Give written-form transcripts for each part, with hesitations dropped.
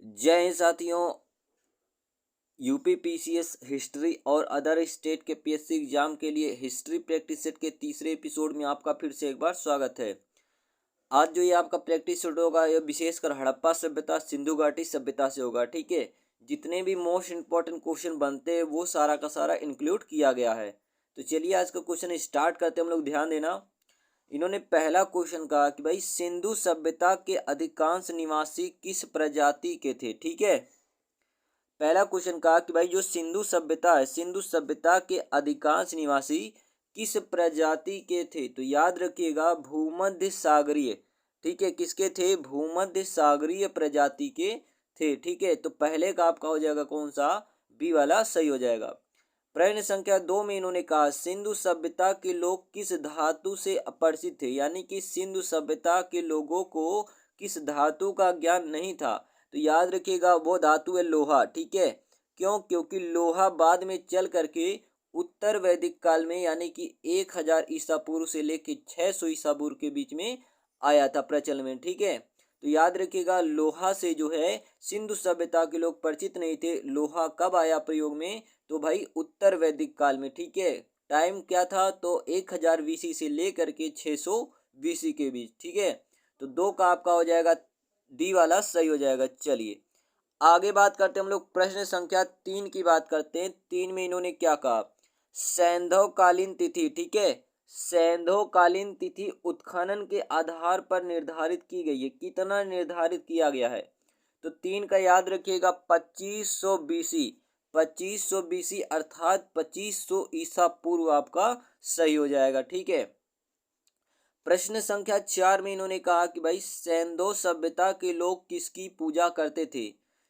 जय हिंद साथियों। UP PCS history और अदर स्टेट के पीएससी एग्जाम के लिए हिस्ट्री प्रैक्टिस सेट के तीसरे एपिसोड में आपका फिर से एक बार स्वागत है। आज जो ये आपका प्रैक्टिस सेट होगा यह विशेषकर हड़प्पा सभ्यता सिंधु घाटी सभ्यता से होगा। ठीक है, जितने भी मोस्ट इंपॉर्टेंट क्वेश्चन बनते हैं वो सारा का सारा इंक्लूड किया गया है। तो चलिए आज का क्वेश्चन स्टार्ट करते हैं। हम लोग ध्यान देना, इन्होंने पहला क्वेश्चन कहा कि भाई सिंधु सभ्यता के अधिकांश निवासी किस प्रजाति के थे। ठीक है, पहला क्वेश्चन कहा कि भाई जो सिंधु सभ्यता है, सिंधु सभ्यता के अधिकांश निवासी किस प्रजाति के थे। तो याद रखिएगा भूमध्य सागरीय। ठीक है, किसके थे? भूमध्य सागरीय प्रजाति के थे। ठीक है, तो पहले का आपका हो जाएगा कौन सा? बी वाला सही हो जाएगा। प्रश्न संख्या 2 में इन्होंने कहा सिंधु सभ्यता के लोग किस धातु से अपरिचित थे, यानी कि सिंधु सभ्यता के लोगों को किस धातु का ज्ञान नहीं था। तो याद रखिएगा वो धातु है लोहा। ठीक है, क्यों? क्योंकि लोहा बाद में चल करके उत्तर वैदिक काल में यानी कि 1000 ईसा पूर्व से लेकर 600 ईसा पूर्व के बीच में आया था प्रचलन में। ठीक है, तो याद रखिएगा लोहा से जो है सिंधु सभ्यता के लोग परिचित नहीं थे। लोहा कब आया प्रयोग में? तो भाई उत्तर वैदिक काल में। ठीक है, टाइम क्या था? तो 1000 बीसी से लेकर के 600 बीसी के बीच। ठीक है, तो 2 का आपका हो जाएगा डी वाला सही हो जाएगा। चलिए आगे बात करते हैं हम लोग। प्रश्न संख्या 3 की बात करते हैं। 3 में इन्होंने क्या कहा? सैंधवकालीन तिथि। ठीक है, सैंधवकालीन तिथि उत्खनन के आधार पर निर्धारित की गई है। कितना निर्धारित किया गया है? तो 3 का याद रखिएगा 2500 बीसी। 2500 बीसी अर्थात 2500 ईसा पूर्व आपका सही हो जाएगा। ठीक है, प्रश्न संख्या 4 में इन्होंने कहा कि भाई सैंधव सभ्यता के लोग किसकी पूजा करते थे।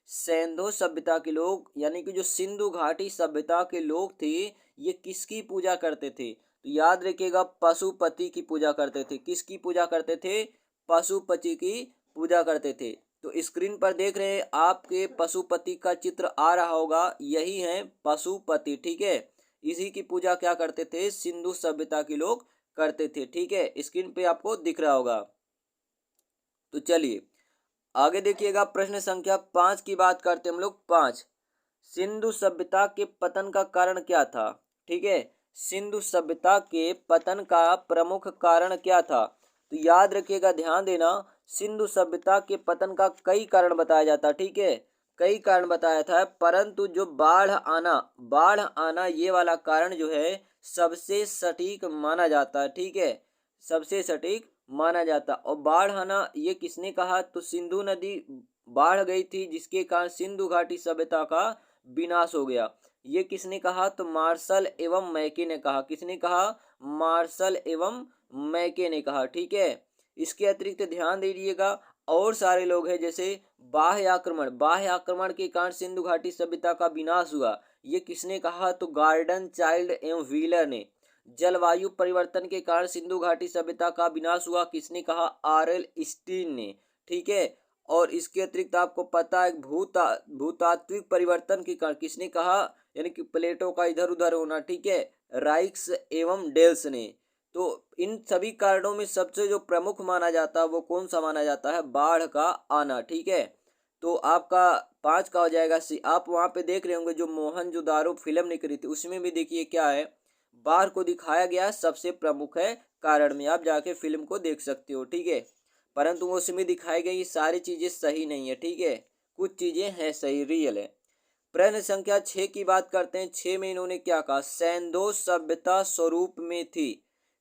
सैंधव सभ्यता के लोग यानी कि जो सिंधु घाटी सभ्यता के लोग थे ये किसकी पूजा करते थे। तो याद रखिएगा पशुपति की पूजा करते थे। किसकी पूजा करते थे? पशुपति की पूजा करते थे। तो स्क्रीन पर देख रहे हैं आपके पशुपति का चित्र आ रहा होगा, यही है पशुपति। ठीक है, इसी की पूजा क्या करते थे? सिंधु सभ्यता के लोग करते थे। ठीक है, स्क्रीन पे आपको दिख रहा होगा। तो चलिए आगे देखिएगा, प्रश्न संख्या 5 की बात करते हैं हम लोग। 5, सिंधु सभ्यता के पतन का कारण क्या था। ठीक है, सिंधु सभ्यता के पतन का प्रमुख कारण क्या था। तो याद रखिएगा, ध्यान देना, सिंधु सभ्यता के पतन का कई कारण बताया जाता। ठीक है, कई कारण बताया था, परंतु जो बाढ़ आना ये वाला कारण जो है सबसे सटीक माना जाता है। ठीक है, सबसे सटीक माना जाता। और बाढ़ आना ये किसने कहा? तो सिंधु नदी बाढ़ गई थी जिसके कारण सिंधु घाटी सभ्यता का विनाश हो गया। ये किसने कहा? तो मार्शल एवं मैके ने कहा। किसने कहा? मार्शल एवं मैके ने कहा। ठीक है, इसके अतिरिक्त ध्यान दीजिएगा और सारे लोग हैं, जैसे बाह्य आक्रमण के कारण सिंधु घाटी सभ्यता का विनाश हुआ। ये किसने कहा? तो गार्डन चाइल्ड एवं व्हीलर ने। जलवायु परिवर्तन के कारण सिंधु घाटी सभ्यता का विनाश हुआ। किसने कहा? आरएल स्टीन ने। ठीक है, और इसके अतिरिक्त आपको पता है भूतात्विक परिवर्तन के कारण किसने कहा? यानी कि प्लेटों का इधर उधर होना। ठीक है, राइक्स एवं डेल्स ने। तो इन सभी कारणों में सबसे जो प्रमुख माना जाता है वो कौन सा माना जाता है? बाढ़ का आना। ठीक है, तो आपका 5 का हो जाएगा सी। आप वहां पे देख रहे होंगे जो मोहनजोदारो फिल्म निकली थी उसमें भी देखिए क्या है, बाढ़ को दिखाया गया सबसे प्रमुख है कारण में। आप जाके फिल्म को देख सकते हो। ठीक है, परंतु उसमें दिखाई गई सारी चीजें सही नहीं है। ठीक है, कुछ चीजें हैं सही, रियल है। प्रश्न संख्या 6 की बात करते हैं। 6 में इन्होंने क्या कहा? सैंधव सभ्यता स्वरूप में थी।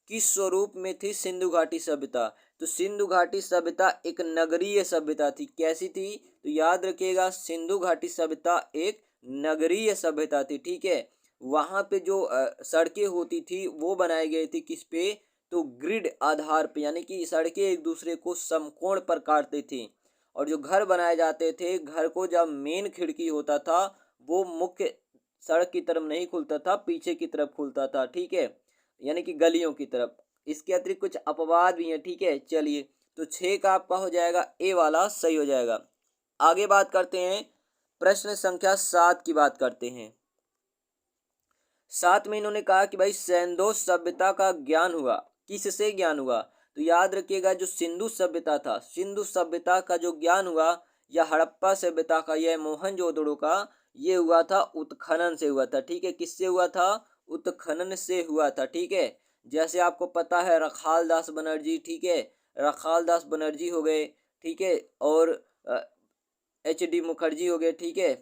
किस स्वरूप में थी सिंधु घाटी सभ्यता? तो सिंधु घाटी सभ्यता एक नगरीय सभ्यता थी। कैसी थी? तो याद रखिएगा सिंधु घाटी सभ्यता एक नगरीय सभ्यता थी। ठीक है, वहां पे जो सड़कें होती थी वो बनाई गई थी किस पे? तो ग्रिड आधार पे, यानी कि सड़कें एक दूसरे को समकोण पर काटती थी। और जो घर बनाए जाते थे, घर को जब मेन खिड़की होता था वो मुख्य सड़क की तरफ नहीं खुलता था, पीछे की तरफ खुलता था। ठीक है, यानी कि गलियों की तरफ। इसके अतिरिक्त कुछ अपवाद भी हैं। ठीक है, चलिए तो 6 का आपका हो जाएगा ए वाला सही हो जाएगा। आगे बात करते हैं, प्रश्न संख्या 7 की बात करते हैं। 7 में इन्होंने कहा कि भाई सैंधव सभ्यता का ज्ञान हुआ। किससे ज्ञान हुआ? तो याद रखिएगा जो सिंधु सभ्यता था, सिंधु सभ्यता का जो ज्ञान हुआ या हड़प्पा सभ्यता का, यह मोहनजोदड़ो का, ये हुआ था उत्खनन से हुआ था। ठीक है, किससे हुआ था? उत्खनन से हुआ था। ठीक है, जैसे आपको पता है रखाल दास बनर्जी, ठीक है, रखाल दास बनर्जी हो गए, ठीक है, और एच डी मुखर्जी हो गए। ठीक है,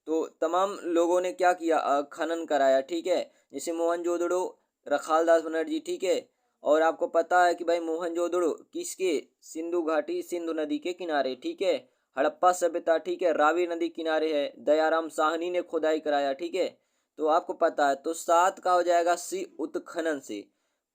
तो तमाम लोगों ने क्या किया? खनन कराया। ठीक है, जैसे मोहनजोदड़ो, रखाल दास बनर्जी। ठीक है, और आपको पता है कि भाई मोहनजोदड़ो किसके? सिंधु घाटी, सिंधु नदी के किनारे। ठीक है, हड़प्पा सभ्यता, ठीक है, रावी नदी किनारे है, दयाराम साहनी ने खुदाई कराया। ठीक है, तो आपको पता है, तो 7 का हो जाएगा सी, उत्खनन से।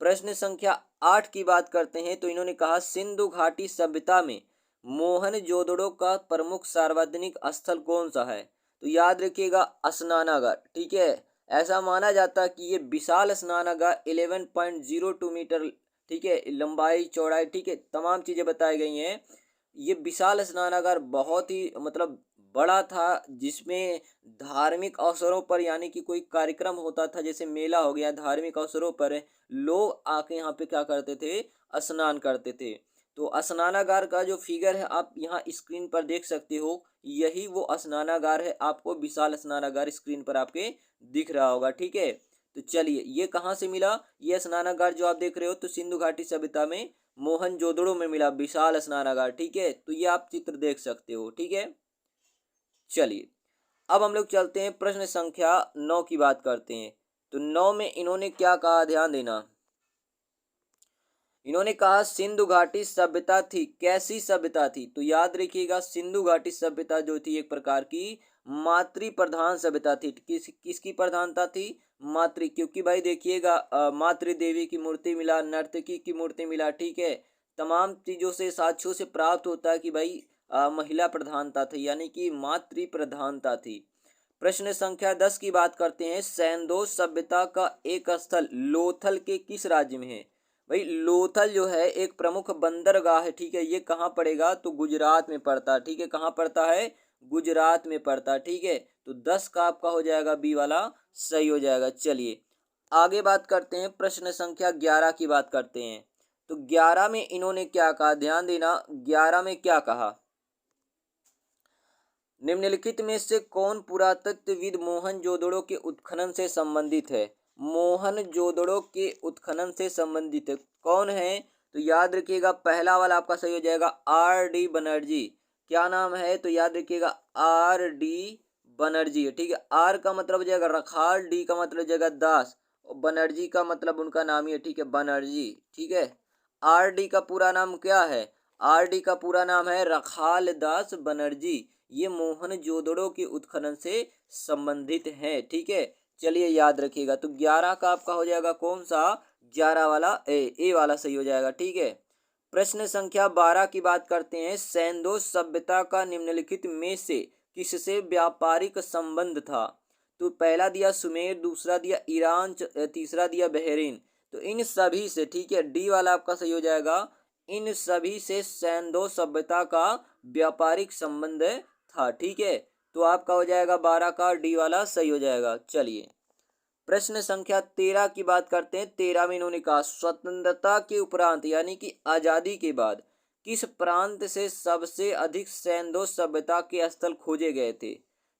प्रश्न संख्या 8 की बात करते हैं, तो इन्होंने कहा सिंधु घाटी सभ्यता में मोहनजोदड़ो का प्रमुख सार्वजनिक स्थल कौन सा है? तो याद रखिएगा स्नानागार। ठीक है, ऐसा माना जाता है कि ये विशाल स्नानागार 11.02 मीटर, ठीक है, लंबाई चौड़ाई, ठीक है, तमाम चीजें बताई गई हैं। ये विशाल स्नानागार बहुत ही मतलब बड़ा था, जिसमें धार्मिक अवसरों पर, यानी कि कोई कार्यक्रम होता था, जैसे मेला हो गया, धार्मिक अवसरों पर लोग आके यहाँ पे क्या करते थे? स्नान करते थे। तो स्नानागार का जो फिगर है आप यहाँ स्क्रीन पर देख सकते हो, यही वो स्नानागार है। आपको विशाल स्नानागार स्क्रीन पर आपके दिख रहा होगा। ठीक है, तो चलिए, ये कहाँ से मिला? ये स्नानागार जो आप देख रहे हो, तो सिंधु घाटी सभ्यता में मोहनजोदड़ो में मिला विशाल स्नानागार। ठीक है, तो ये आप चित्र देख सकते हो। ठीक है, चलिए, अब हम लोग चलते हैं प्रश्न संख्या 9 की बात करते हैं। तो 9 में इन्होंने क्या कहा? ध्यान देना। इन्होंने कहा सिंधु घाटी सभ्यता थी, कैसी सभ्यता थी? तो याद रखिएगा, सिंधु घाटी सभ्यता जो थी एक प्रकार की मातृ प्रधान सभ्यता थी। किसकी प्रधानता थी? मातृ, क्योंकि भाई देखिएगा मातृ देवी की मूर्ति मिला, नर्तकी की मूर्ति मिला। ठीक है, तमाम चीजों से, साक्ष्यों से प्राप्त होता है कि भाई महिला प्रधानता थी, यानी कि मातृ प्रधानता थी। प्रश्न संख्या 10 की बात करते हैं। सैंदोज सभ्यता का एक स्थल लोथल के किस राज्य में है? भाई लोथल जो है एक प्रमुख बंदरगाह है। ठीक है, ये कहाँ पड़ेगा? तो गुजरात में पड़ता है। ठीक है, कहाँ पड़ता है? गुजरात में पड़ता है। ठीक है, तो 10 का आपका हो जाएगा बी वाला सही हो जाएगा। चलिए, आगे बात करते हैं, प्रश्न संख्या 11 की बात करते हैं। तो 11 में इन्होंने क्या कहा? ध्यान देना, 11 में क्या कहा? निम्नलिखित में से कौन पुरातत्वविद मोहनजोदड़ो के उत्खनन से संबंधित है? मोहनजोदड़ो के उत्खनन से संबंधित है, कौन है? तो याद रखिएगा, पहला वाला आपका सही हो जाएगा R D बनर्जी। क्या नाम है? तो याद रखिएगा R D बनर्जी है। ठीक है, आर का मतलब हो जाएगा रखाल, डी का मतलब हो जाएगा दास, और बनर्जी का मतलब उनका नाम ही है। ठीक है, बनर्जी। ठीक है, R D का पूरा नाम क्या है? R D का पूरा नाम है रखाल दास बनर्जी। ये मोहनजोदड़ो के उत्खनन से संबंधित हैं। ठीक है, चलिए याद रखिएगा। तो 11 का आपका हो जाएगा कौन सा? 11 वाला ए वाला सही हो जाएगा। ठीक है, प्रश्न संख्या 12 की बात करते हैं। सैंदोज सभ्यता का निम्नलिखित में से किससे व्यापारिक संबंध था? तो पहला दिया सुमेर, दूसरा दिया ईरान, तीसरा दिया बहरीन। तो इन सभी से, ठीक है, डी वाला आपका सही हो जाएगा, इन सभी से सैंदोज सभ्यता का व्यापारिक संबंध था। ठीक है, तो आपका हो जाएगा 12 का डी वाला सही हो जाएगा। चलिए, प्रश्न संख्या 13 की बात करते हैं। 13 में इन्होंने कहा स्वतंत्रता के उपरांत, यानी कि आजादी के बाद, किस प्रांत से सबसे अधिक सैंदोज सभ्यता के स्थल खोजे गए थे?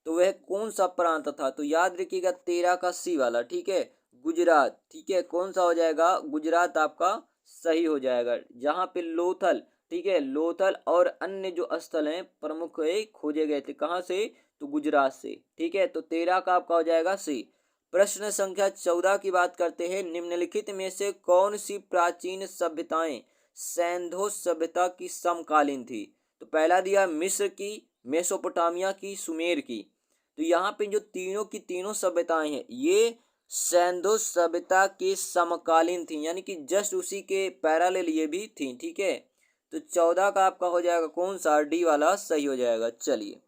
तो वह कौन सा प्रांत था? तो याद रखिएगा 13 का सी वाला। ठीक है, गुजरात। ठीक है, कौन सा हो जाएगा? गुजरात आपका सही हो जाएगा, जहाँ पे लोथल, ठीक है, लोथल और अन्य जो स्थल हैं प्रमुख खोजे गए थे। कहाँ से? तो गुजरात से। ठीक है, तो 13 का आपका हो जाएगा सी। प्रश्न संख्या 14 की बात करते हैं। निम्नलिखित में से कौन सी प्राचीन सभ्यताएं सैंधोज सभ्यता की समकालीन थी? तो पहला दिया मिस्र की, मेसोपोटामिया की, सुमेर की। तो यहाँ पे जो तीनों की तीनों सभ्यताएं हैं, ये सैंधोज सभ्यता के समकालीन थी, यानी कि जस्ट उसी के पैरेलल ये भी थी। ठीक है, तो 14 का आपका हो जाएगा कौन सा? डी वाला सही हो जाएगा। चलिए,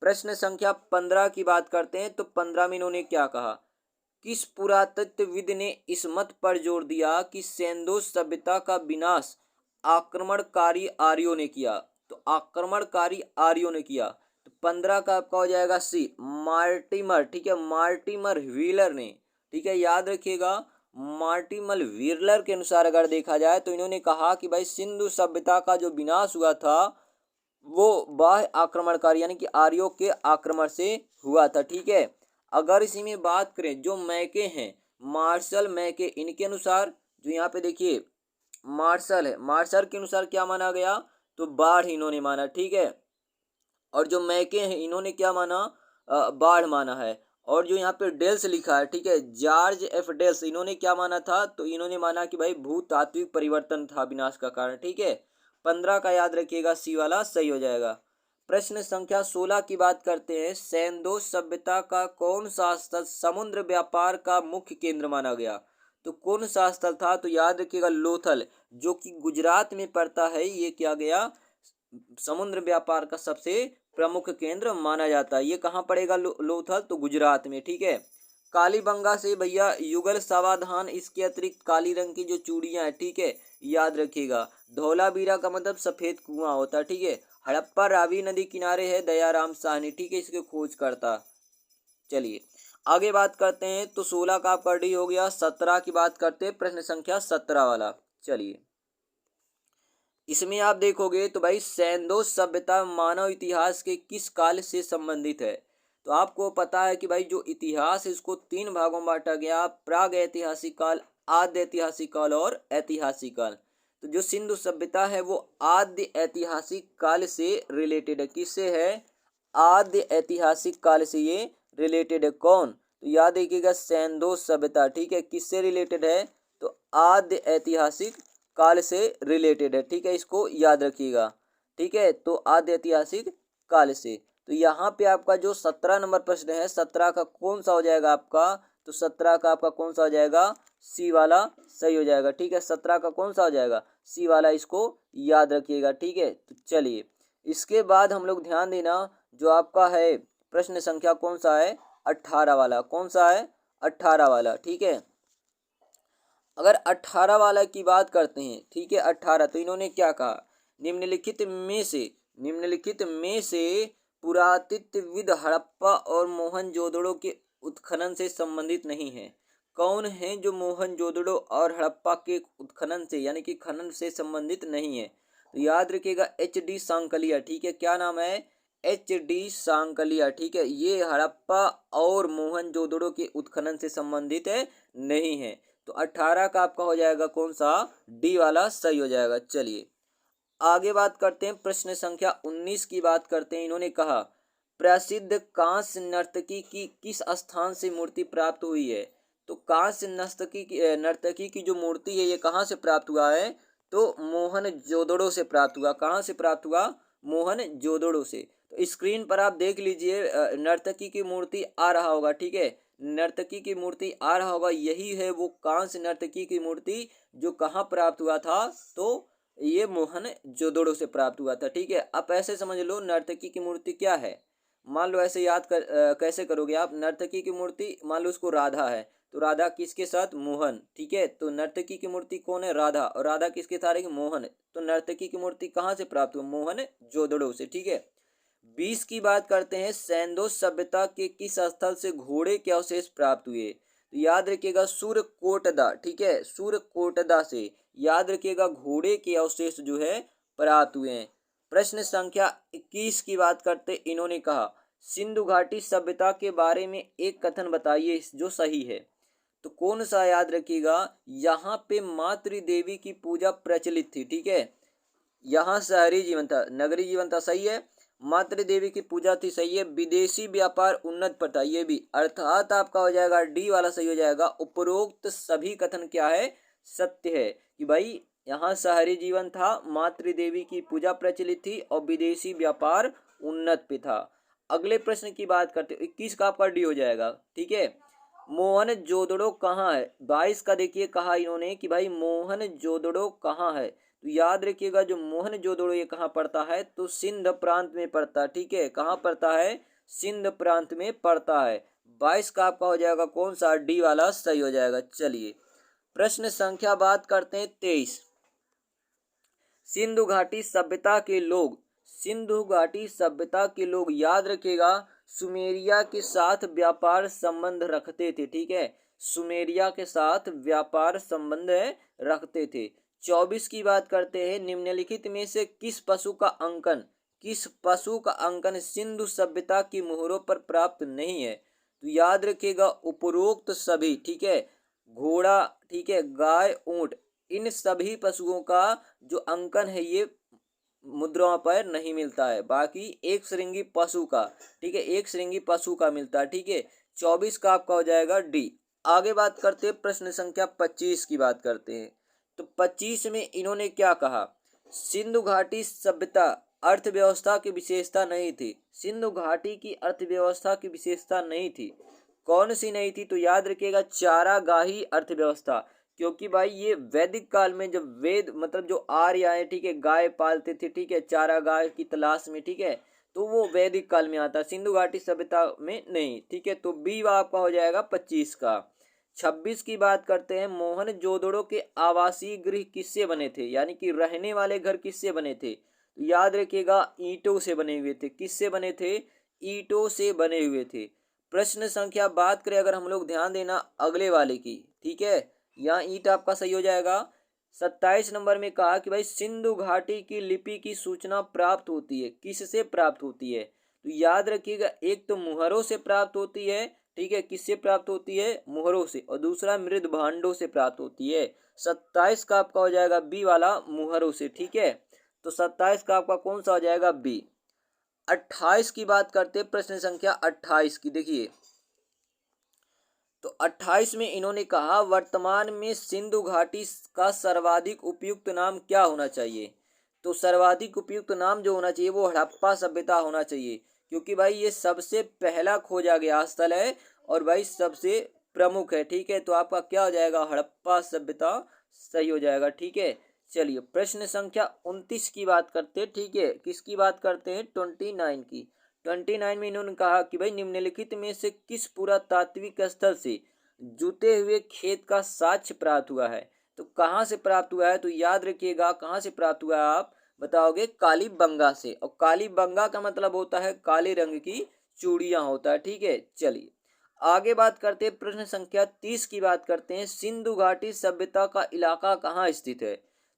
प्रश्न संख्या 15 की बात करते हैं। तो 15 में इन्होंने क्या कहा? किस पुरातत्वविद ने इस मत पर जोर दिया कि सैंदोज सभ्यता का विनाश आक्रमणकारी आर्यों ने किया? तो आक्रमणकारी आर्यों ने किया। तो 15 का आपका हो जाएगा सी, मार्टिमर। ठीक है, मार्टिमर व्हीलर ने। ठीक है, याद रखिएगा, मार्टिमर व्हीलर के अनुसार अगर देखा जाए तो इन्होंने कहा कि भाई सिंधु सभ्यता का जो विनाश हुआ था वो बाह्य आक्रमणकारी यानी कि आर्यों के आक्रमण से हुआ था। ठीक है, अगर इसी में बात करें जो मैके हैं, मार्शल मैके, इनके अनुसार जो यहाँ पे देखिए मार्शल है, मार्शल के अनुसार क्या माना गया, तो बाढ़ इन्होंने माना। ठीक है, और जो मैके हैं इन्होंने क्या माना, बाढ़ माना है। और जो यहाँ पे डेल्स लिखा है, ठीक है, जॉर्ज एफ डेल्स, इन्होंने क्या माना था, तो इन्होंने माना कि भाई भूतात्विक परिवर्तन था विनाश का कारण। ठीक है, 15 का याद रखिएगा, सी वाला सही हो जाएगा। प्रश्न संख्या 16 की बात करते हैं। सैंडोज सभ्यता का कौन सा स्थल समुद्र व्यापार का मुख्य केंद्र माना गया, तो कौन सा स्थल था, तो याद रखिएगा लोथल, जो कि गुजरात में पड़ता है। ये क्या गया, समुद्र व्यापार का सबसे प्रमुख केंद्र माना जाता है। ये कहाँ पड़ेगा, लोथल, तो गुजरात में। ठीक है, कालीबंगा से भैया युगल सावधान, इसके अतिरिक्त काली रंग की जो चूड़ियां हैं, ठीक है, याद रखिएगा। धौलावीरा का मतलब सफेद कुआं होता है। ठीक है, हड़प्पा रावी नदी किनारे है दयाराम साहनी, ठीक है, इसके खोज करता। चलिए आगे बात करते हैं। तो 16 का आपका डी हो गया। 17 की बात करते हैं, प्रश्न संख्या 17 वाला। चलिए इसमें आप देखोगे तो भाई सैंडोज सभ्यता मानव इतिहास के किस काल से संबंधित है। तो आपको पता है कि भाई जो इतिहास है इसको 3 भागों में बांटा गया, प्राग ऐतिहासिक काल, आद्य ऐतिहासिक काल और ऐतिहासिक काल। तो जो सिंधु सभ्यता है वो आद्य ऐतिहासिक काल से रिलेटेड है। किससे है, आद्य ऐतिहासिक काल से ये रिलेटेड है। कौन, तो याद रखिएगा सैंडोज सभ्यता। ठीक है, किससे रिलेटेड है, तो आद्य ऐतिहासिक काल से रिलेटेड है। ठीक है, इसको याद रखिएगा। ठीक है, तो आद्य ऐतिहासिक काल से। तो यहाँ पे आपका जो 17 नंबर प्रश्न है, 17 का कौन सा हो जाएगा आपका, तो 17 का आपका कौन सा हो जाएगा, सी वाला सही हो जाएगा। ठीक है, 17 का कौन सा हो जाएगा, सी वाला, इसको याद रखिएगा। ठीक है, तो चलिए इसके बाद हम लोग ध्यान देना, जो आपका है प्रश्न संख्या कौन सा है, 18 वाला। कौन सा है, 18 वाला। ठीक है, अगर 18 वाला की बात करते हैं, ठीक है, 18, तो इन्होंने क्या कहा, निम्नलिखित में से पुरातत्वविद हड़प्पा और मोहनजोदड़ो के उत्खनन से संबंधित नहीं है। कौन है जो मोहनजोदड़ो और हड़प्पा के उत्खनन से यानी कि खनन से संबंधित नहीं है, तो याद रखिएगा एच डी सांकलिया। ठीक है, क्या नाम है, एच डी सांकलिया। ठीक है, ये हड़प्पा और मोहनजोदड़ो के उत्खनन से संबंधित है नहीं है। तो 18 का आपका हो जाएगा कौन सा, डी वाला सही हो जाएगा। चलिए आगे बात करते हैं, प्रश्न संख्या 19 की बात करते हैं। इन्होंने कहा प्रसिद्ध कांस्य नर्तकी की किस स्थान से मूर्ति प्राप्त हुई है। तो कांस्य नर्तकी की जो मूर्ति है ये कहाँ से प्राप्त हुआ है, तो मोहनजोदड़ो से प्राप्त हुआ। कहाँ से प्राप्त हुआ, मोहनजोदड़ो से। तो स्क्रीन पर आप देख लीजिए नर्तकी की मूर्ति आ रहा होगा। ठीक है, नर्तकी की मूर्ति आ रहा होगा, यही है वो कांस्य नर्तकी की मूर्ति जो कहाँ प्राप्त हुआ था, तो ये मोहनजोदड़ो से प्राप्त हुआ था। ठीक है, आप ऐसे समझ लो नर्तकी की मूर्ति क्या है, मान लो ऐसे याद कैसे करोगे आप, नर्तकी की मूर्ति मान लो उसको राधा है, तो राधा किसके साथ, मोहन। ठीक है, तो नर्तकी की मूर्ति कौन है, राधा, और राधा किसके साथ रहेगी, मोहन। तो नर्तकी की मूर्ति कहाँ से प्राप्त हुई, मोहनजोदड़ो से। ठीक है, 20 की बात करते हैं। सैंडोज सभ्यता के किस स्थल से घोड़े के अवशेष प्राप्त हुए, तो याद रखिएगा सूर्यकोटदा। ठीक है, सूर्यकोटदा से याद रखिएगा घोड़े के अवशेष जो है प्राप्त हुए हैं। प्रश्न संख्या 21 की बात करते, इन्होंने कहा सिंधु घाटी सभ्यता के बारे में एक कथन बताइए जो सही है। तो कौन सा, याद रखिएगा यहाँ पे मातृ देवी की पूजा प्रचलित थी। ठीक है, यहाँ शहरी जीवन था, नगरी जीवन था, सही है, मातृ देवी की पूजा थी, सही है, विदेशी व्यापार उन्नत प्रथा, ये भी, अर्थात आपका हो जाएगा डी वाला सही हो जाएगा। उपरोक्त सभी कथन क्या है, सत्य है, कि भाई यहाँ शहरी जीवन था, मातृ देवी की पूजा प्रचलित थी और विदेशी व्यापार उन्नत पे था। अगले प्रश्न की बात करते 21 का आपका डी हो जाएगा। ठीक है, मोहनजोदड़ो कहाँ है, 22 का देखिए कहा इन्होंने कि भाई मोहनजोदड़ो कहाँ है। तो याद रखिएगा जो मोहनजोदड़ो ये कहाँ पड़ता है, तो सिंध प्रांत में पड़ता है। ठीक है, कहाँ पड़ता है, सिंध प्रांत में पड़ता है। 22 का आपका हो जाएगा कौन सा, डी वाला सही हो जाएगा। चलिए प्रश्न संख्या बात करते हैं 23। सिंधु घाटी सभ्यता के लोग, सिंधु घाटी सभ्यता के लोग याद रखिएगा सुमेरिया के साथ व्यापार संबंध रखते थे। ठीक है, सुमेरिया के साथ व्यापार संबंध रखते थे। 24 की बात करते हैं। निम्नलिखित में से किस पशु का अंकन किस पशु का अंकन सिंधु सभ्यता की मोहरों पर प्राप्त नहीं है? तो याद रखिएगा उपरोक्त सभी, ठीक है, घोड़ा, ठीक है, गाय, ऊंट, इन सभी पशुओं का जो अंकन है ये मुद्राओं पर नहीं मिलता है। बाकी एक श्रृंगी पशु का, ठीक है, एक श्रृंगी पशु का मिलता है, ठीक है। 24 का आपका हो जाएगा डी। आगे बात करते हैं, प्रश्न संख्या 25 की बात करते हैं। तो 25 में इन्होंने क्या कहा? सिंधु घाटी सभ्यता अर्थव्यवस्था की विशेषता नहीं थी। सिंधु घाटी की अर्थव्यवस्था की विशेषता नहीं थी। कौन सी नहीं थी? तो याद रखिएगा चारागाही अर्थव्यवस्था। क्योंकि भाई ये वैदिक काल में जब वेद मतलब जो आर्य आए, ठीक है, गाय पालते थे, ठीक है, चारागाह की तलाश में, ठीक है, तो वो वैदिक काल में आता है, सिंधु घाटी सभ्यता में नहीं, ठीक है। तो बी आपका हो जाएगा 25 का। 26 की बात करते हैं, मोहनजोदड़ो के आवासीय गृह किससे बने थे, यानी कि रहने वाले घर किससे बने थे? तो याद रखिएगा ईंटों से बने हुए थे। किससे बने थे? ईंटों से बने हुए थे। प्रश्न संख्या बात करें अगर हम लोग, ध्यान देना अगले वाले की, ठीक है, यहाँ ईंट आपका सही हो जाएगा। 27 नंबर में कहा कि भाई सिंधु घाटी की लिपि की सूचना प्राप्त होती है, किससे प्राप्त होती है? तो याद रखिएगा एक तो मुहरों से प्राप्त होती है, ठीक है, किससे प्राप्त होती है? मुहरों से, और दूसरा मृद भांडों से प्राप्त होती है। 27 का आपका हो जाएगा बी वाला, मुहरों से, ठीक है। तो 27 का आपका कौन सा हो जाएगा? बी। 28 की बात करते हैं, प्रश्न संख्या 28 की देखिए। तो 28 में इन्होंने कहा वर्तमान में सिंधु घाटी का सर्वाधिक उपयुक्त नाम क्या होना चाहिए? तो सर्वाधिक उपयुक्त नाम जो होना चाहिए वो हड़प्पा सभ्यता होना चाहिए, क्योंकि भाई ये सबसे पहला खोजा गया स्थल है और भाई सबसे प्रमुख है, ठीक है। तो आपका क्या हो जाएगा? हड़प्पा सभ्यता सही हो जाएगा, ठीक है। चलिए प्रश्न संख्या 29 की बात करते हैं, ठीक है, किसकी बात करते हैं? 29 की। 29 में इन्होंने कहा कि भाई निम्नलिखित में से किस पुरातात्विक स्थल से जुते हुए खेत का साक्ष्य प्राप्त हुआ है? तो कहाँ से प्राप्त हुआ है? तो याद रखिएगा कहाँ से प्राप्त हुआ है, आप बताओगे कालीबंगा से। और कालीबंगा का मतलब होता है काले रंग की चूड़ियां होता है, ठीक है। चलिए आगे बात करते हैं, प्रश्न संख्या 30 की बात करते हैं, सिंधु घाटी सभ्यता का इलाका कहाँ स्थित है?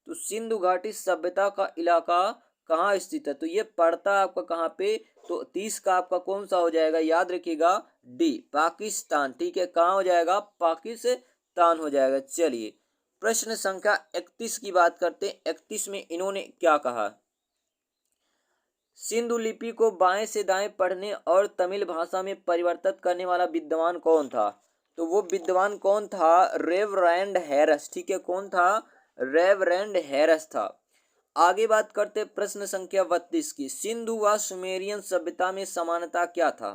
तो सिंधु घाटी सभ्यता का इलाका कहाँ स्थित है? तो ये पड़ता है आपका कहाँ पे? तो 30 का आपका कौन सा हो जाएगा? याद रखिएगा डी, पाकिस्तान, ठीक है। कहाँ हो जाएगा? पाकिस्तान हो जाएगा। चलिए प्रश्न संख्या 31 की बात करते हैं। 31 में इन्होंने क्या कहा? सिंधु लिपि को बाएं से दाएं पढ़ने और तमिल भाषा में परिवर्तित करने वाला विद्वान कौन था? तो वो विद्वान कौन था? रेवरेंड हैरस, ठीक है। कौन था? रेवरेंड हैरस था। आगे बात करते प्रश्न संख्या 32 की, सिंधु व सुमेरियन सभ्यता में समानता क्या था?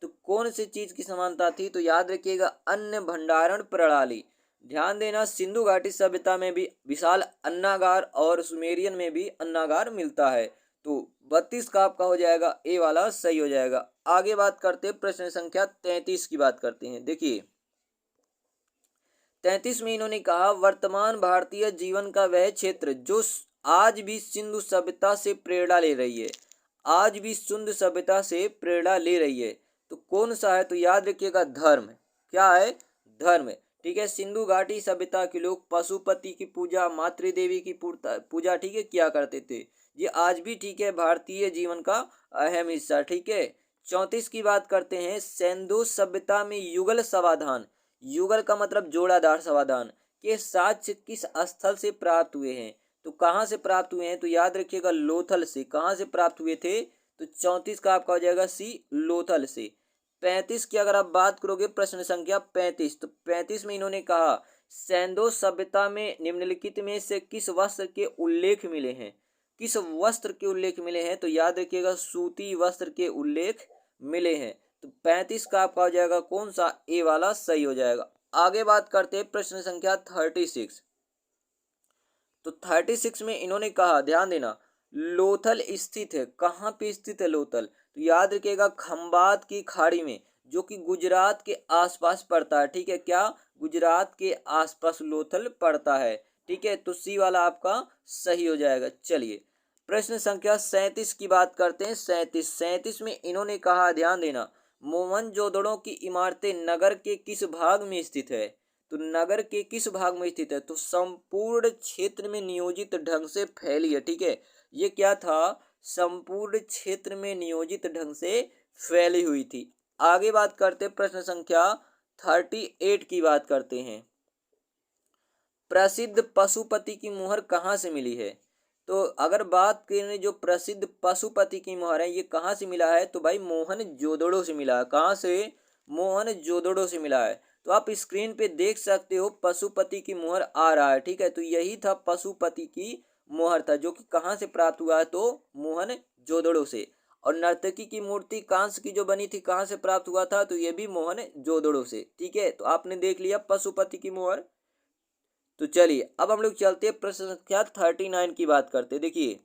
तो कौन सी चीज की समानता थी? तो याद रखिएगा अन्न भंडारण प्रणाली। ध्यान देना सिंधु घाटी सभ्यता में भी विशाल अन्नागार और सुमेरियन में भी अन्नागार मिलता है। तो 32 का आपका हो जाएगा ए वाला सही हो जाएगा। आगे बात करते हैं प्रश्न संख्या 33 की बात करते हैं। देखिए 33 में इन्होंने कहा वर्तमान भारतीय जीवन का वह क्षेत्र जो आज भी सिंधु सभ्यता से प्रेरणा ले रही है, आज भी सिंधु सभ्यता से प्रेरणा ले रही है। तो कौन सा है? तो याद रखिएगा धर्म। क्या है? धर्म, ठीक है। सिंधु घाटी सभ्यता के लोग पशुपति की पूजा, मातृदेवी की पूजा, ठीक है, किया करते थे। ये आज भी, ठीक है, भारतीय जीवन का अहम हिस्सा, ठीक है। 34 की बात करते हैं, सिंधु सभ्यता में युगल समाधान, युगल का मतलब जोड़ादार समाधान, के साक्ष्य किस स्थल से प्राप्त हुए हैं? तो कहाँ से प्राप्त हुए हैं? तो याद रखिएगा लोथल से। कहाँ से प्राप्त हुए थे? तो 34 का आपका हो जाएगा सी, लोथल से। 35 की अगर आप बात करोगे, प्रश्न संख्या 35, तो 35 में इन्होंने कहा सिंधु सभ्यता में निम्नलिखित में से किस वस्त्र के उल्लेख मिले हैं? किस वस्त्र के उल्लेख मिले हैं? तो याद रखिएगा सूती वस्त्र के उल्लेख मिले हैं। तो 35 का आपका हो जाएगा कौन सा? ए वाला सही हो जाएगा। आगे बात करते हैं प्रश्न संख्या 36। तो 36 में इन्होंने कहा, ध्यान देना, लोथल स्थित है। कहाँ पे स्थित है लोथल? तो याद रखिएगा खंबात की खाड़ी में, जो कि गुजरात के आसपास पड़ता है, ठीक है। क्या? गुजरात के आसपास लोथल पड़ता है, ठीक है। तो सी वाला आपका सही हो जाएगा। चलिए प्रश्न संख्या 37 की बात करते हैं। 37 में इन्होंने कहा, ध्यान देना, मोहनजोदड़ो की इमारतें नगर के किस भाग में स्थित है? तो नगर के किस भाग में स्थित है? तो संपूर्ण क्षेत्र में नियोजित ढंग से फैली है, ठीक है। ये क्या था? संपूर्ण क्षेत्र में नियोजित ढंग से फैली हुई थी। आगे बात करते प्रश्न संख्या 38 की बात करते हैं। प्रसिद्ध पशुपति की मुहर कहाँ से मिली है? तो अगर बात करें जो प्रसिद्ध पशुपति की मुहर है ये कहाँ से मिला है, तो भाई मोहनजोदड़ो से मिला है। कहाँ से? मोहनजोदड़ो से मिला है। तो आप स्क्रीन पे देख सकते हो पशुपति की मुहर आ रहा है, ठीक है। तो यही था पशुपति की मुहर था, जो कि कहाँ से प्राप्त हुआ है, तो मोहनजोदड़ो से। और नर्तकी की मूर्ति कांस्य की जो बनी थी कहाँ से प्राप्त हुआ था, तो ये भी मोहनजोदड़ो से, ठीक है। तो आपने देख लिया पशुपति की मुहर। तो चलिए अब हम लोग चलते हैं प्रश्न संख्या 39 की बात करते हैं। देखिए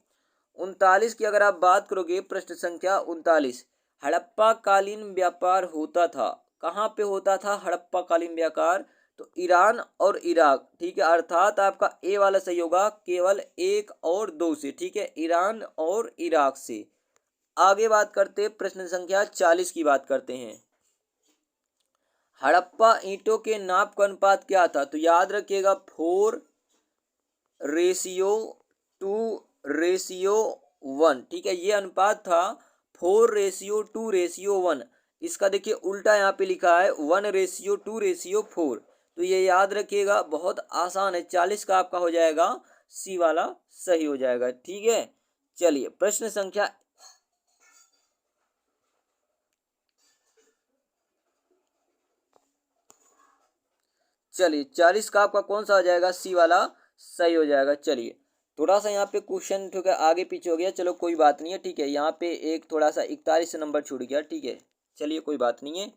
39 की अगर आप बात करोगे, प्रश्न संख्या 39, हड़प्पा कालीन व्यापार होता था। कहाँ पे होता था हड़प्पा कालीन व्यापार? तो ईरान और इराक, ठीक है। अर्थात आपका ए वाला सही होगा, केवल 1 और 2 से, ठीक है, ईरान और इराक से। आगे बात करते हैं प्रश्न संख्या 40 की बात करते हैं। हड़प्पा ईंटों के नाप का अनुपात क्या था? तो याद रखिएगा 4:2:1, ठीक है, ये अनुपात था 4:2:1। इसका देखिए उल्टा यहाँ पे लिखा है 1:2:4। तो ये याद रखिएगा, बहुत आसान है। 40 का आपका हो जाएगा सी वाला सही हो जाएगा, ठीक है। चलिए प्रश्न संख्या चलिए 40 का आपका कौन सा हो जाएगा? सी वाला सही हो जाएगा। चलिए थोड़ा सा यहाँ पे क्वेश्चन ठीक है आगे पीछे हो गया, चलो कोई बात नहीं है, ठीक है। यहाँ पे एक थोड़ा सा 41 नंबर छूट गया, ठीक है। चलिए कोई बात नहीं है।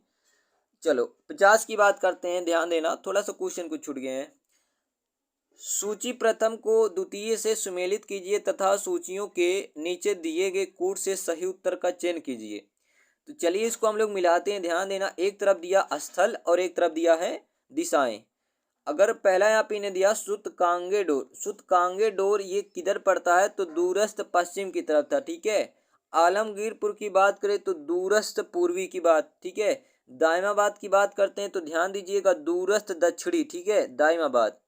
चलो 50 की बात करते हैं, ध्यान देना, थोड़ा सा क्वेश्चन कुछ छूट गए हैं। सूची प्रथम को द्वितीय से सुमेलित कीजिए तथा सूचियों के नीचे दिए गए कूट से सही उत्तर का चयन कीजिए। तो चलिए इसको हम लोग मिलाते हैं, ध्यान देना। एक तरफ दिया स्थल और एक तरफ दिया है दिशाएं। अगर पहला यहाँ पे इन्हें दिया सुतकांगेडोर, सुतकांगेडोर ये किधर पड़ता है? तो दूरस्थ पश्चिम की तरफ था, ठीक है। आलमगीरपुर की बात करें तो दूरस्थ पूर्वी की बात, ठीक है। दाइमाबाद की बात करते हैं तो ध्यान दीजिएगा दूरस्थ दक्षिणी, ठीक है, दाइमाबाद।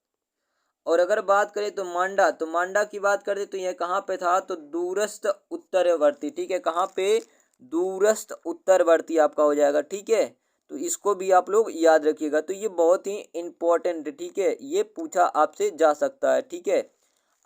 और अगर बात करें तो मांडा, तो मांडा की बात करते तो यह कहाँ पे था? तो दूरस्थ उत्तरवर्ती, ठीक है। कहाँ पे? दूरस्थ उत्तरवर्ती आपका हो जाएगा, ठीक है। तो इसको भी आप लोग याद रखिएगा। तो ये बहुत ही इंपॉर्टेंट, ठीक है, ये पूछा आपसे जा सकता है, ठीक है।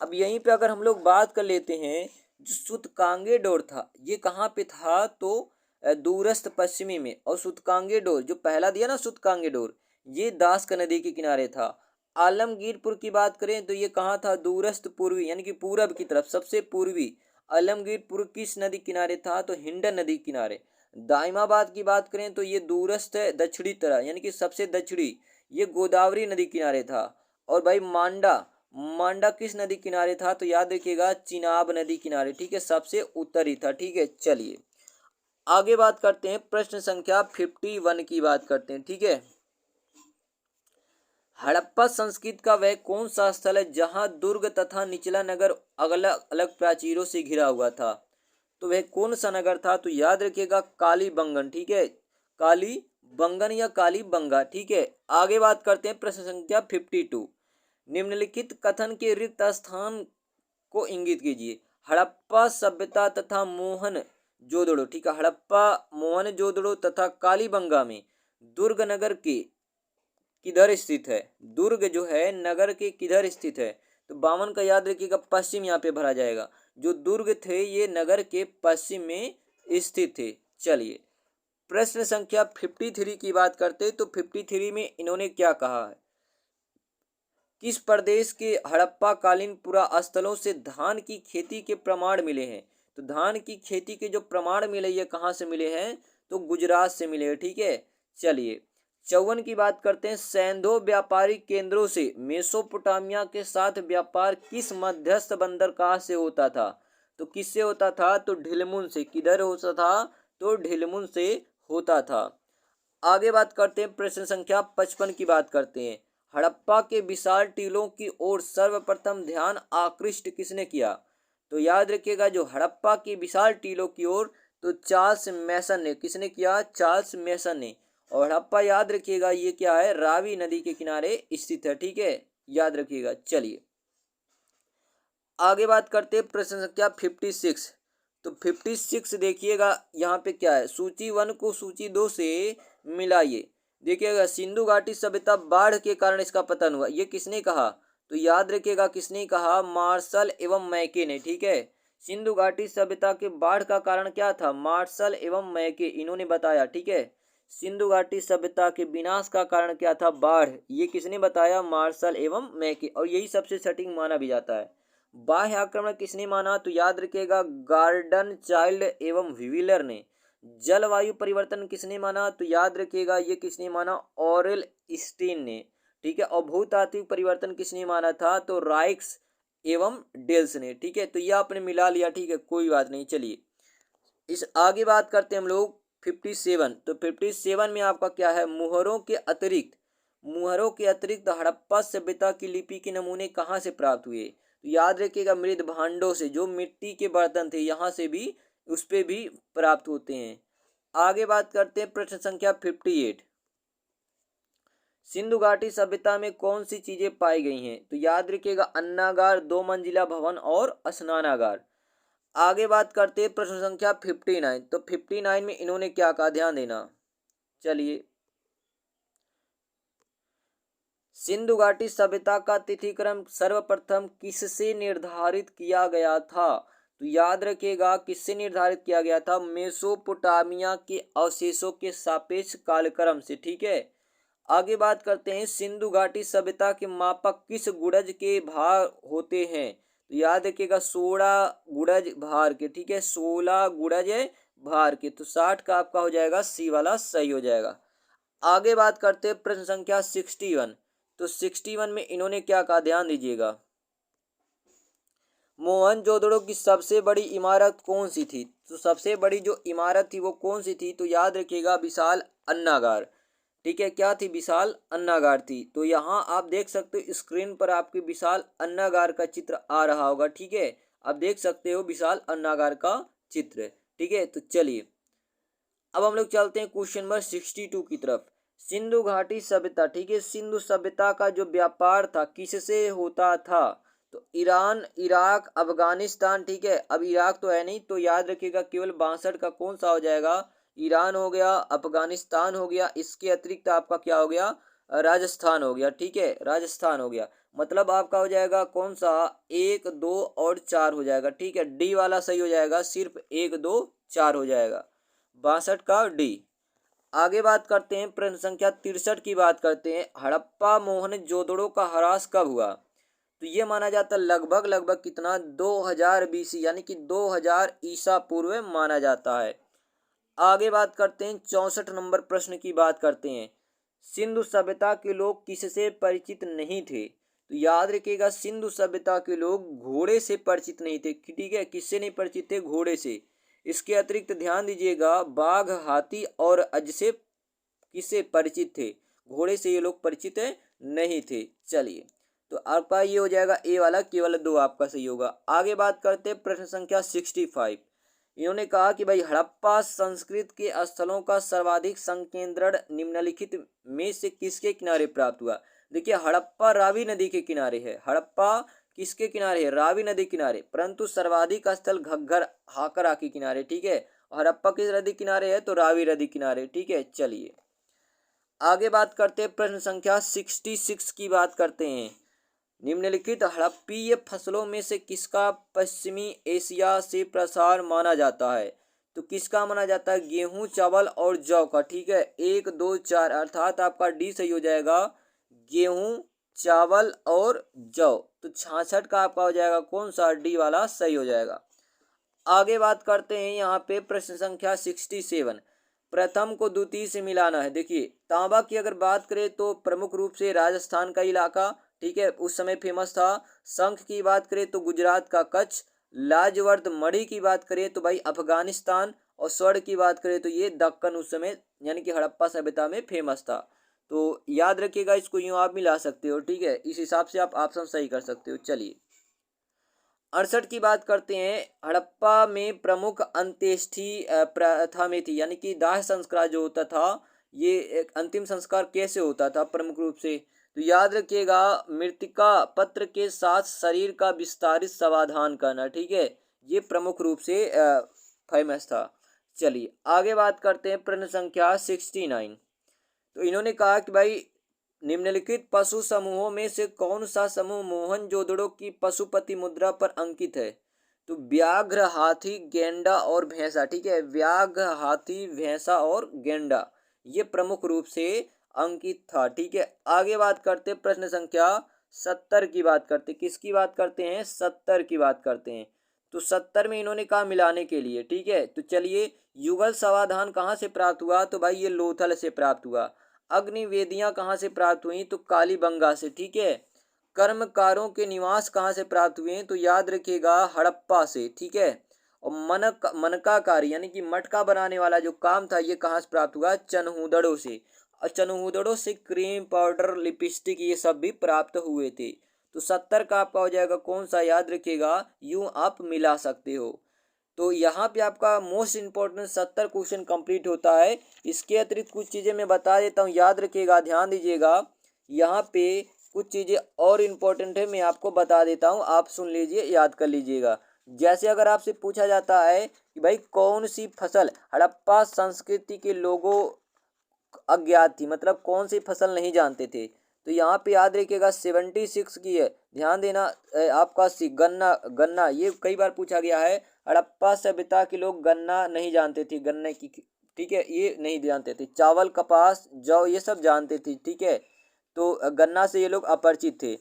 अब यहीं पे अगर हम लोग बात कर लेते हैं, जो सुतकांगेडोर था ये कहाँ पे था? तो दूरस्थ पश्चिमी में। और सुतकांगेडोर जो पहला दिया ना सुतकांगेडोर, ये दास का नदी के किनारे था। आलमगीरपुर की बात करें तो ये कहाँ था? दूरस्थ पूर्वी यानी कि पूरब की तरफ, सबसे पूर्वी। आलमगीरपुर किस नदी किनारे था? तो हिंडन नदी किनारे। दाइमाबाद की बात करें तो ये दूरस्थ दक्षिणी तरह यानी कि सबसे दक्षिणी, ये गोदावरी नदी किनारे था। और भाई मांडा, मांडा किस नदी किनारे था? तो याद रखिएगा चिनाब नदी किनारे, ठीक है, सबसे उत्तरी था, ठीक है। चलिए आगे बात करते हैं, प्रश्न संख्या 51 की बात करते हैं, ठीक है। हड़प्पा संस्कृति का वह कौन सा स्थल है जहां दुर्ग तथा निचला नगर अलग अलग प्राचीरों से घिरा हुआ था? तो वह कौन सा नगर था? तो याद रखिएगा कालीबंगन, ठीक है, कालीबंगन या कालीबंगा, ठीक है। आगे बात करते हैं प्रश्न संख्या 52। निम्नलिखित कथन के रिक्त स्थान को इंगित कीजिए। हड़प्पा सभ्यता तथा मोहन जोदड़ो, ठीक है, हड़प्पा मोहन जोदड़ो तथा कालीबंगा में दुर्ग नगर के किधर स्थित है? दुर्ग जो है नगर के किधर स्थित है? तो 52 का याद रखिएगा पश्चिम यहाँ पे भरा जाएगा। जो दुर्ग थे ये नगर के पश्चिम में स्थित थे। चलिए प्रश्न संख्या 53 की बात करते तो 53 में इन्होंने क्या कहा है? किस प्रदेश के हड़प्पा कालीन पुरा स्थलों से धान की खेती के प्रमाण मिले हैं? तो धान की खेती के जो प्रमाण मिले ये कहाँ से मिले हैं? तो गुजरात से मिले हैं, ठीक है। चलिए 54 की बात करते हैं। सैंधो व्यापारिक केंद्रों से मेसोपोटामिया के साथ व्यापार किस मध्यस्थ बंदरगाह से होता था? तो किससे होता था? तो ढिलमुन से। किधर होता था? तो ढिलमुन से होता था। आगे बात करते हैं, प्रश्न संख्या 55 की बात करते हैं। हड़प्पा के विशाल टीलों की ओर सर्वप्रथम ध्यान आकृष्ट किसने किया? तो याद रखिएगा जो हड़प्पा की विशाल टीलों की ओर, तो चार्ल्स मैसन ने। किसने किया? चार्ल्स मैसन ने। और हड़प्पा याद रखिएगा ये क्या है? रावी नदी के किनारे स्थित है, ठीक है, याद रखिएगा। चलिए आगे बात करते हैं, प्रश्न संख्या 56। तो 56 देखिएगा यहाँ पे क्या है, सूची 1 को सूची 2 से मिलाइए। देखिएगा सिंधु घाटी सभ्यता बाढ़ के कारण इसका पतन हुआ, ये किसने कहा? तो याद रखिएगा किसने कहा, मार्शल एवं मैके ने। ठीक है, सिंधु घाटी सभ्यता के बाढ़ का कारण क्या था, मार्शल एवं मैके इन्होंने बताया। ठीक है, सिंधु घाटी सभ्यता के विनाश का कारण क्या था, बाढ़, ये किसने बताया, मार्शल एवं मैके, और यही सबसे सटीक माना भी जाता है। बाह्य आक्रमण किसने माना, तो याद रखिएगा गार्डन चाइल्ड एवं विविलर ने। जलवायु परिवर्तन किसने माना, तो याद रखिएगा ये किसने माना, ऑरेल स्टीन ने। ठीक है, और भूतात्विक परिवर्तन किसने माना था, तो राइक्स एवं डेल्स ने। ठीक है, तो यह आपने मिला लिया। ठीक है, कोई बात नहीं। चलिए इस आगे बात करते हैं हम लोग 57। तो 57 में आपका क्या है, मुहरों के अतिरिक्त हड़प्पा सभ्यता की लिपि के नमूने कहाँ से प्राप्त हुए? तो याद रखिएगा मृद भांडों से, जो मिट्टी के बर्तन थे यहाँ से भी, उस पे भी प्राप्त होते हैं। आगे बात करते हैं प्रश्न संख्या 58। सिंधु घाटी सभ्यता में कौन सी चीजें पाई गई हैं? तो याद रखिएगा अन्नागार, 2 मंजिला भवन और स्नानागार। आगे बात करते हैं प्रश्न संख्या 59। तो 59 में इन्होंने क्या कहा, ध्यान देना। चलिए, सिंधु घाटी सभ्यता का तिथिक्रम सर्वप्रथम किससे निर्धारित किया गया था? तो याद रखिएगा किससे निर्धारित किया गया था, मेसोपोटामिया के अवशेषों के सापेक्ष कालक्रम से। ठीक है, आगे बात करते हैं सिंधु घाटी सभ्यता के मापक किस गुड़ज के भार होते हैं? तो याद रखिएगा 16 गुड़ज भार के। ठीक है, 16 गुड़ज भार के। तो 60 का आपका हो जाएगा सी वाला सही हो जाएगा। आगे बात करते हैं प्रश्न संख्या 61। तो 61 में इन्होंने क्या कहा, ध्यान दीजिएगा। मोहनजोदड़ो की सबसे बड़ी इमारत कौन सी थी? तो सबसे बड़ी जो इमारत थी वो कौन सी थी? तो याद रखिएगा विशाल अन्नागार। ठीक है, क्या थी, विशाल अन्नागार थी। तो यहाँ आप देख सकते हो स्क्रीन पर आपके विशाल अन्नागार का चित्र आ रहा होगा। ठीक है, आप देख सकते हो विशाल अन्नागार का चित्र। ठीक है, तो चलिए अब हम लोग चलते हैं क्वेश्चन नंबर 62 की तरफ। सिंधु घाटी सभ्यता, ठीक है, सिंधु सभ्यता का जो व्यापार था किससे होता था? तो ईरान, इराक, अफगानिस्तान। ठीक है, अब इराक तो है नहीं, तो याद रखिएगा केवल 62 का कौन सा हो जाएगा, ईरान हो गया, अफगानिस्तान हो गया, इसके अतिरिक्त आपका क्या हो गया, राजस्थान हो गया। ठीक है, राजस्थान हो गया, मतलब आपका हो जाएगा कौन सा, 1, 2 और 4 हो जाएगा। ठीक है, डी वाला सही हो जाएगा, सिर्फ 1, 2, 4 हो जाएगा, 62 का डी। आगे बात करते हैं प्रश्न संख्या 63 की बात करते हैं। हड़प्पा मोहनजोदड़ो का ह्रास कब हुआ? तो ये माना जाता है लगभग कितना, 2000 BC, यानी कि 2000 ईसा पूर्व माना जाता है। आगे बात करते हैं 64 नंबर प्रश्न की बात करते हैं। सिंधु सभ्यता के लोग किससे परिचित नहीं थे? तो याद रखिएगा सिंधु सभ्यता के लोग घोड़े से परिचित नहीं थे। ठीक है, किससे नहीं परिचित थे, घोड़े से। इसके अतिरिक्त ध्यान दीजिएगा बाघ, हाथी और अज से किससे परिचित थे, घोड़े से ये लोग परिचित नहीं थे। चलिए, तो आपका ये हो जाएगा ए वाला, केवल 2 आपका सही होगा। आगे बात करते हैं प्रश्न संख्या 65। इन्होंने कहा कि भाई हड़प्पा संस्कृत के स्थलों का सर्वाधिक संकेंद्रण निम्नलिखित में से किसके किनारे प्राप्त हुआ? देखिए हड़प्पा रावी नदी के किनारे है, हड़प्पा किसके किनारे है, रावी नदी किनारे, परंतु सर्वाधिक स्थल घग्गर हाकरा के किनारे। ठीक है, हड़प्पा किस नदी किनारे है, तो रावी नदी किनारे। ठीक है, चलिए आगे बात करते हैं प्रश्न संख्या 66 की बात करते हैं। निम्नलिखित हड़प्पीय फसलों में से किसका पश्चिमी एशिया से प्रसार माना जाता है? तो किसका माना जाता है, गेहूं, चावल और जौ का। ठीक है, 1, 2, 4, अर्थात आपका डी सही हो जाएगा, गेहूं, चावल और जौ। तो 66 का आपका हो जाएगा कौन सा, डी वाला सही हो जाएगा। आगे बात करते हैं यहाँ पे प्रश्न संख्या 67। प्रथम को द्वितीय से मिलाना है। देखिए तांबा की अगर बात करें तो प्रमुख रूप से राजस्थान का इलाका, ठीक है, उस समय फेमस था। शंख की बात करें तो गुजरात का कच्छ, लाजवर्द मणि की बात करें तो भाई अफगानिस्तान, और स्वर्ण की बात करें तो ये दक्कन उस समय यानी कि हड़प्पा सभ्यता में फेमस था। तो याद रखिएगा इसको यूँ आप मिला सकते हो। ठीक है, इस हिसाब से आप ऑप्शन सही कर सकते हो। चलिए 68 की बात करते हैं। हड़प्पा में प्रमुख अंत्येष्टि प्रथा में थी, यानी कि दाह संस्कार जो होता था, ये एक अंतिम संस्कार कैसे होता था प्रमुख रूप से? तो याद रखिएगा मृतिका पत्र के साथ शरीर का विस्तारित समाधान करना। ठीक है, ये प्रमुख रूप से फेमस था। चलिए आगे बात करते हैं प्रश्न संख्या 69। तो इन्होंने कहा कि भाई निम्नलिखित पशु समूहों में से कौन सा समूह मोहनजोदड़ो की पशुपति मुद्रा पर अंकित है? तो व्याघ्र, हाथी, गेंडा और भैंसा। ठीक है, व्याघ्र, हाथी, भैंसा और गेंडा ये प्रमुख रूप से अंकित था। ठीक है, आगे बात करते हैं प्रश्न संख्या 70 की बात करते, किसकी बात करते हैं? 70 की बात करते हैं। तो 70 में इन्होंने कहा मिलाने के लिए। ठीक है, तो चलिए युगल समाधान कहाँ से प्राप्त हुआ? तो भाई ये लोथल से प्राप्त हुआ। अग्निवेदियाँ कहाँ से प्राप्त हुई? तो कालीबंगा से। ठीक है, कर्मकारों के निवास कहाँ से प्राप्त हुए हैं? तो याद रखिएगा हड़प्पा से। ठीक है, और मनकाकारी यानी कि मटका बनाने वाला जो काम था ये कहाँ से प्राप्त हुआ? चनहूदड़ों से। और चनहूदड़ों से क्रीम पाउडर, लिपस्टिक ये सब भी प्राप्त हुए थे। तो 70 का आपका हो जाएगा कौन सा? याद रखिएगा, यूं आप मिला सकते हो। तो यहाँ पे आपका मोस्ट इंपॉर्टेंट 70 क्वेश्चन कंप्लीट होता है। इसके अतिरिक्त कुछ चीज़ें मैं बता देता हूँ, याद रखिएगा, ध्यान दीजिएगा। यहाँ पे कुछ चीज़ें और इम्पोर्टेंट है, मैं आपको बता देता हूँ, आप सुन लीजिए, याद कर लीजिएगा। जैसे अगर आपसे पूछा जाता है कि भाई कौन सी फसल हड़प्पा संस्कृति के लोगों अज्ञात थी, मतलब कौन सी फसल नहीं जानते थे, तो यहाँ पे याद रखिएगा 76 की है। ध्यान देना, आपका सी गन्ना, गन्ना ये कई बार पूछा गया है। हड़प्पा सभ्यता के लोग गन्ना नहीं जानते थे, गन्ने की। ठीक है, ये नहीं जानते थे। चावल, कपास, जौ ये सब जानते थे। ठीक है, तो गन्ना से ये लोग अपरिचित थे।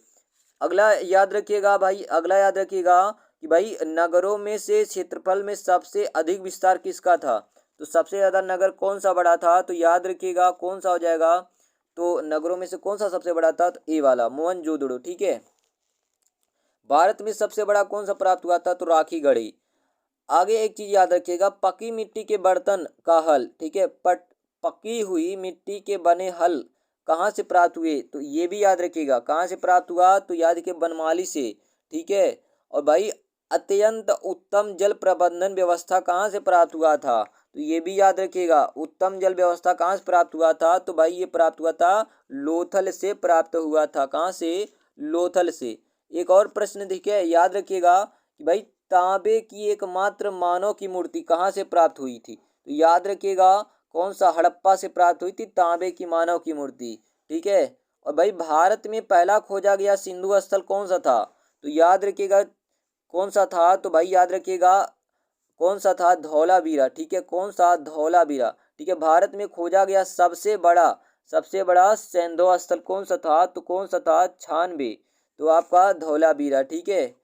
अगला याद रखिएगा भाई, अगला याद रखिएगा कि भाई नगरों में से क्षेत्रफल में सबसे अधिक विस्तार किसका था? तो सबसे ज़्यादा नगर कौन सा बड़ा था? तो याद रखिएगा कौन सा हो जाएगा? तो नगरों में से कौन सा सबसे बड़ा था? तो ए वाला, मोहनजोदड़ो। ठीक है, भारत में सबसे बड़ा कौन सा प्राप्त हुआ था? तो राखी गढ़ी। आगे एक चीज याद रखिएगा, पकी मिट्टी के बर्तन का हल। ठीक है, पकी हुई मिट्टी के बने हल कहाँ से प्राप्त हुए? तो ये भी याद रखिएगा, कहाँ से प्राप्त हुआ? तो याद रखिए बनमाली से। ठीक है, और भाई अत्यंत उत्तम जल प्रबंधन व्यवस्था कहाँ से प्राप्त हुआ था? तो ये भी याद रखिएगा, उत्तम जल व्यवस्था कहाँ से प्राप्त हुआ था? तो भाई ये प्राप्त हुआ था लोथल से प्राप्त हुआ था। कहाँ से? लोथल से। एक और प्रश्न देखिए, याद रखिएगा कि भाई तांबे की एकमात्र मानव की मूर्ति कहाँ से प्राप्त हुई थी? तो याद रखिएगा कौन सा? हड़प्पा से प्राप्त हुई थी तांबे की मानव की मूर्ति। ठीक है, और भाई भारत में पहला खोजा गया सिंधु स्थल कौन सा था? तो याद रखिएगा कौन सा था? तो भाई याद रखिएगा कौन सा था? धौलावीरा। ठीक है, कौन सा? धौलावीरा। ठीक है, भारत में खोजा गया सबसे बड़ा सैंधव स्थल कौन सा था? तो कौन सा था? 96। तो आपका धौलावीरा। ठीक है,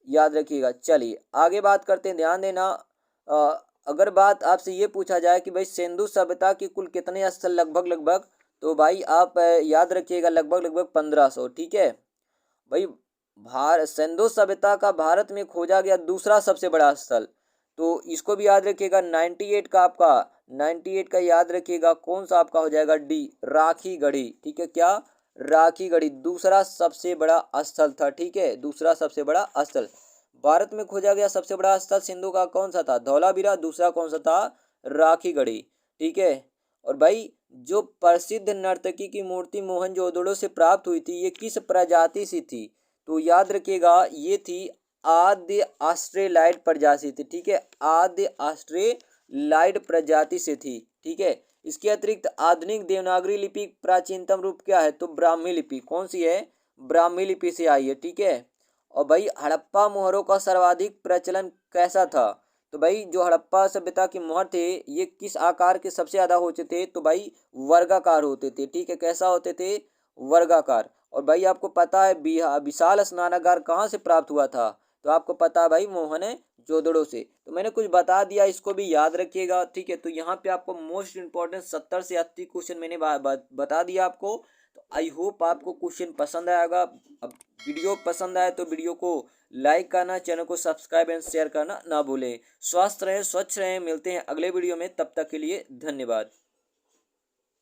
याद रखिएगा। चलिए आगे बात करते हैं, ध्यान देना। अगर बात आपसे ये पूछा जाए कि भाई सिंधु सभ्यता के कुल कितने स्थल लगभग, तो भाई आप याद रखिएगा लगभग 1500। ठीक है भाई, सिंधु सभ्यता का भारत में खोजा गया दूसरा सबसे बड़ा स्थल, तो इसको भी याद रखिएगा। 98 का आपका, 98 का याद रखिएगा कौन सा आपका हो जाएगा? डी, राखी गढ़ी। ठीक है, क्या? राखी गढ़ी दूसरा सबसे बड़ा स्थल था। ठीक है, दूसरा सबसे बड़ा स्थल भारत में खोजा गया सबसे बड़ा स्थल सिंधु का कौन सा था? धौलावीरा। दूसरा कौन सा था? राखी गढ़ी। ठीक है, और भाई जो प्रसिद्ध नर्तकी की मूर्ति मोहनजोदड़ो से प्राप्त हुई थी ये किस प्रजाति से थी? तो याद रखिएगा ये थी आद्य ऑस्ट्रेलाइड प्रजाति थी। ठीक है, आद्य ऑस्ट्रेलाइड प्रजाति से थी। ठीक है, इसके अतिरिक्त आधुनिक देवनागरी लिपि प्राचीनतम रूप क्या है? तो ब्राह्मी लिपि। कौन सी है? ब्राह्मी लिपि से आई है। ठीक है, और भाई हड़प्पा मोहरों का सर्वाधिक प्रचलन कैसा था? तो भाई जो हड़प्पा सभ्यता के मोहर थे ये किस आकार के सबसे ज़्यादा होते थे? तो भाई वर्गाकार होते थे। ठीक है, कैसा होते थे? वर्गाकार। और भाई आपको पता है विशाल स्नानागार कहाँ से प्राप्त हुआ था? तो आपको पता है भाई मोहनजोदड़ो से। तो मैंने कुछ बता दिया, इसको भी याद रखिएगा। ठीक है, तो यहाँ पे आपको मोस्ट इंपॉर्टेंट 70 से 80 क्वेश्चन मैंने बता दिया आपको। तो आई होप आपको क्वेश्चन पसंद आएगा। अब वीडियो पसंद आए तो वीडियो को लाइक करना, चैनल को सब्सक्राइब एंड शेयर करना ना भूलें। स्वस्थ रहें, स्वच्छ रहें, मिलते हैं अगले वीडियो में, तब तक के लिए धन्यवाद।